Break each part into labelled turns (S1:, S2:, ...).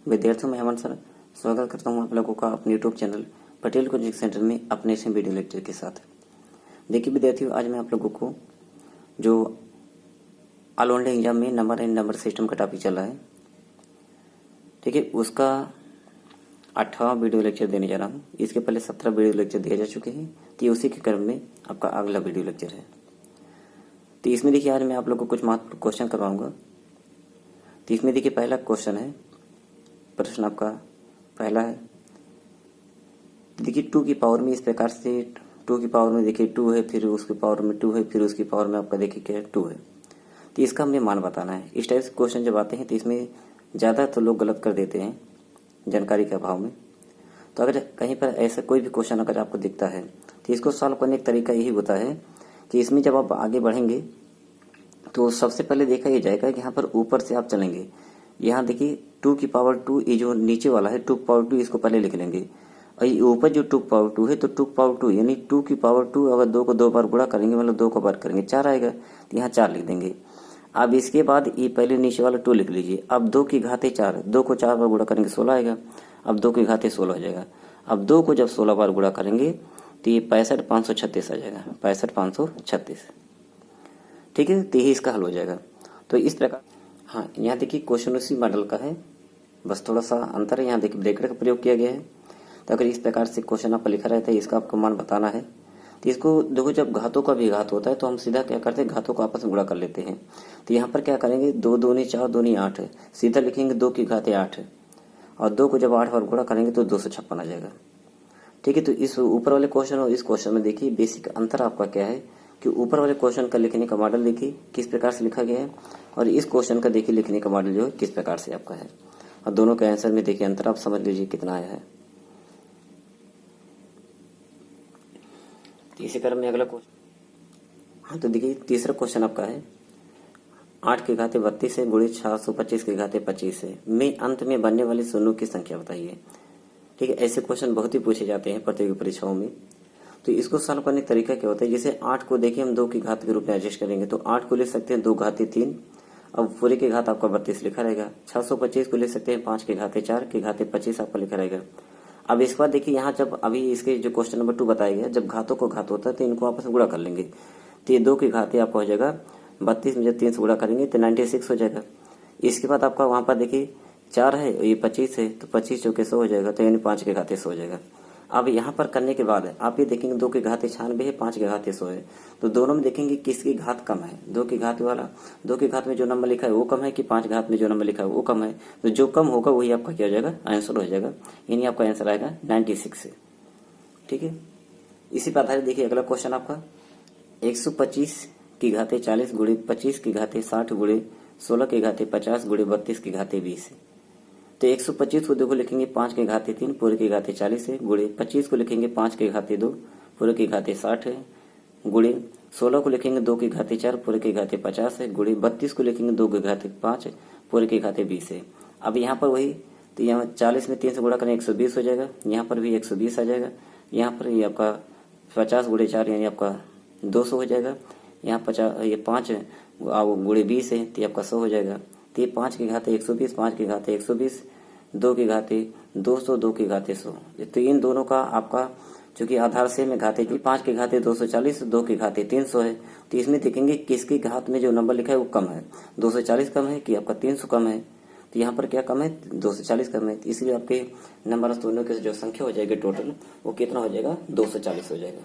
S1: विद्यार्थियों मैं हेमंत सर स्वागत करता हूं आप लोगों का अपने YouTube channel Patel coaching centre में अपने से वीडियो लेक्चर के साथ। देखिए विद्यार्थियों, आज मैं आप लोगों को जो ऑल इंडिया एग्जाम में नंबर सिस्टम का टॉपिक चल रहा है, ठीक है, उसका 18वां वीडियो लेक्चर देने जा रहा हूँ। इसके पहले 17 वीडियो लेक्चर दिए जा चुके हैं, तो ये उसी के क्रम में आपका अगला वीडियो लेक्चर है। तो इसमें देखिए आज मैं आप लोग को कुछ महत्वपूर्ण क्वेश्चन करवाऊंगा। तो इसमें देखिए पहला क्वेश्चन है, प्रश्न आपका पहला है, देखिए 2 की पावर में इस प्रकार से 2 की पावर में देखिए 2 है, फिर उसकी पावर में 2 है, फिर उसकी पावर में आपका देखिए क्या है 2 है। तो इसका हमें मान बताना है। इस टाइप से क्वेश्चन जब आते हैं तो इसमें ज़्यादा तो लोग गलत कर देते हैं जानकारी के अभाव में। तो अगर कहीं पर ऐसा कोई भी क्वेश्चन अगर आपको दिखता है तो इसको सॉल्व करने का तरीका यही होता है कि इसमें जब आप आगे बढ़ेंगे तो सबसे पहले देखा ये जाएगा कि यहाँ पर ऊपर से आप चलेंगे। यहाँ देखिए 2 की पावर 2, ये जो नीचे वाला है 2 की पावर 2, इसको पहले लिख लेंगे। और ये ऊपर जो 2 की पावर 2 है, तो 2 की पावर 2 यानी 2 की पावर 2 अगर 2 को 2 बार गुणा करेंगे, मतलब 2 को बार करेंगे 4 आएगा, तो यहाँ 4 लिख देंगे। अब इसके बाद ये पहले नीचे वाला 2 लिख लीजिए। अब 2 की घाते 4, 2 को 4 बार गुणा करेंगे 16 आएगा। अब 2 की घाते 16 हो जाएगा। अब 2 को जब 16 बार गुणा करेंगे तो ये 65,536 आ जाएगा, 65,536। ठीक है, तो यही इसका हल हो जाएगा। तो इस प्रकार हाँ, यहाँ देखिए क्वेश्चन उसी मॉडल का है, बस थोड़ा सा अंतर है। यहाँ देखिए ब्रैकेट का प्रयोग किया गया है। तो अगर इस प्रकार से क्वेश्चन आपको लिखा रहता है, इसका आपको मान बताना है, तो इसको देखो जब घातों का भी घात होता है तो हम सीधा क्या करते हैं, घातों को आपस में गुणा कर लेते हैं। तो यहाँ पर क्या करेंगे, 2 दूनी 4, दूनी 8 है, सीधा लिखेंगे 2 की घाते 8 है, और 2 को जब 8 बार गुणा करेंगे तो 256 आ जाएगा। ठीक है, तो इस ऊपर वाले क्वेश्चन और इस क्वेश्चन में देखिए बेसिक अंतर आपका क्या है कि ऊपर वाले क्वेश्चन का लिखने का मॉडल देखिए किस प्रकार से लिखा गया है, और इस क्वेश्चन का देखिए लिखने का मॉडल जो है किस प्रकार से आपका है, और दोनों के आंसर में देखिए अंतर आप समझ लीजिए कितना आया है। तो इसी क्रम में अगला क्वेश्चन, हाँ तो देखिए तीसरा क्वेश्चन आपका है, 8 की घाते 32 है गुणे 725 की घाते 25 है, में अंत में बनने वाले शून्यों की संख्या बताइए। ठीक है, ऐसे क्वेश्चन बहुत ही पूछे जाते हैं प्रतियोगी परीक्षाओं में। तो इसको सॉल्व करने का तरीका क्या होता है, जैसे 8 को देखिए हम 2 की घात के रूप में एडजस्ट करेंगे, तो 8 को ले सकते हैं 2 घाते 3, अब पूरे की घात आपका 32 लिखा रहेगा। 625 को ले सकते हैं 5 की घाते 4 की घाते 25 आपका लिखा रहेगा। अब इसके बाद देखिए यहाँ जब अभी इसके जो क्वेश्चन नंबर 2 बताया गया, जब घातों को घात होता है तो इनको आपस में गुणा कर लेंगे। तो ये 2 की घाते आपका हो जाएगा 32 में जब 3 से गुणा करेंगे तो 96 हो जाएगा। इसके बाद आपका वहां पर देखिए 4 है, ये 25 है, तो 25 चौके 100 हो जाएगा, तो यानी 5 के घाते 100 हो जाएगा। अब यहाँ पर करने के बाद आप ये देखेंगे 2 के घाते 96 है, 5 के घाते 100 है, तो दोनों में देखेंगे किसकी घात कम है। 2 की घात वाला 2 की घात में जो नंबर लिखा है वो कम है कि 5 घात में जो नंबर लिखा है वो कम है, तो जो कम होगा वही आपका क्या हो जाएगा, आंसर हो जाएगा। यानी आपका आंसर आएगा 96 है। ठीक है, इसी पर आधारित देखिए अगला क्वेश्चन आपका, 125 की घाते 40 गुणे 25 की घाते 60 गुणे 16 की घाते 50 गुणे 32 की घाते 20 है। तो 125 को देखो लिखेंगे 5 के घाते 3 पूरे के घाते 40 है, गुणे 25 को लिखेंगे 5 के घाते 2 पूरे के घाते 60 है, गुणे 16 को लिखेंगे 2 के घाते 4 पूरे के घाते 50 है, गुणे 32 को लिखेंगे 2 के घाते 5 पूरे के घाते 20 है। अब यहाँ पर वही, तो यहाँ 40 में 3 से गुणा करें 120 हो जाएगा, यहाँ पर भी 120 आ जाएगा, यहाँ पर ये आपका 50 गुणे 4 यानी आपका 200 हो जाएगा, यहाँ 50 ये 5 गुणे 20 है तो आपका 100 हो जाएगा। तो ये 5 के घाते 120, 5 के घाते 120, 2 के घाते 200, 2 के घाते 100, तो इन दोनों का आपका चूंकि आधार से में घाते की 5 के घाते 240, 2 के घाते 300 है, तो इसमें देखेंगे किसकी घात में जो नंबर लिखा है वो कम है, 240 कम है कि आपका 300 कम है। तो यहाँ पर क्या कम है, 240 कम है, इसलिए आपके नंबर दोनों की जो संख्या हो जाएगी टोटल वो कितना हो जाएगा, 240 हो जाएगा।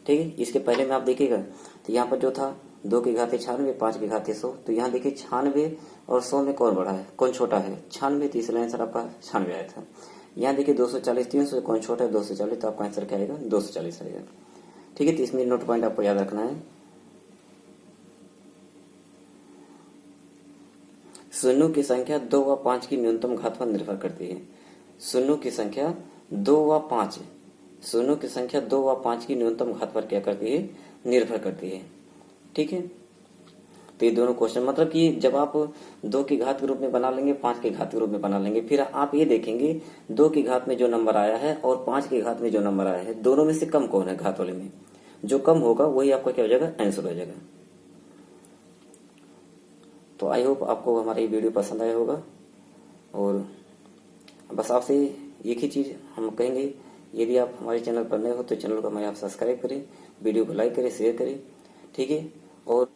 S1: ठीक है, इसके पहले में आप देखिएगा तो यहाँ पर जो था 2 के घाते 96, 5 के घाते 100, तो यहाँ देखिए 96 और 100 में कौन बड़ा है, कौन छोटा है, 96, तो इसलिए आंसर आपका 96 आया था। यहाँ देखिए 240 300 कौन छोटा है, 240, तो आपका आंसर क्या आएगा, 240 आएगा। ठीक है, तो इसमें नोट पॉइंट आपको याद रखना है। शून्यों की संख्या 2 व 5 की न्यूनतम घात पर निर्भर करती है। शून्यों की संख्या 2 व 5, शून्यों की संख्या 2 व 5 की न्यूनतम घात पर क्या करती है, निर्भर करती है। ठीक है, तो ये दोनों क्वेश्चन मतलब कि जब आप 2 की घात के रूप में बना लेंगे, 5 के घात के रूप में बना लेंगे, फिर आप ये देखेंगे 2 की घात में जो नंबर आया है और 5 की घात में जो नंबर आया है, दोनों में से कम कौन है घात वाले में, जो कम होगा वही आपका क्या हो जाएगा, आंसर हो जाएगा। तो आई होप आपको हमारा ये वीडियो पसंद आया होगा। और बस आपसे एक ही चीज़ हम कहेंगे, यदि आप हमारे चैनल पर नए हो तो चैनल को हमारे आप सब्सक्राइब करें, वीडियो को लाइक करें, शेयर करें, ठीक है। और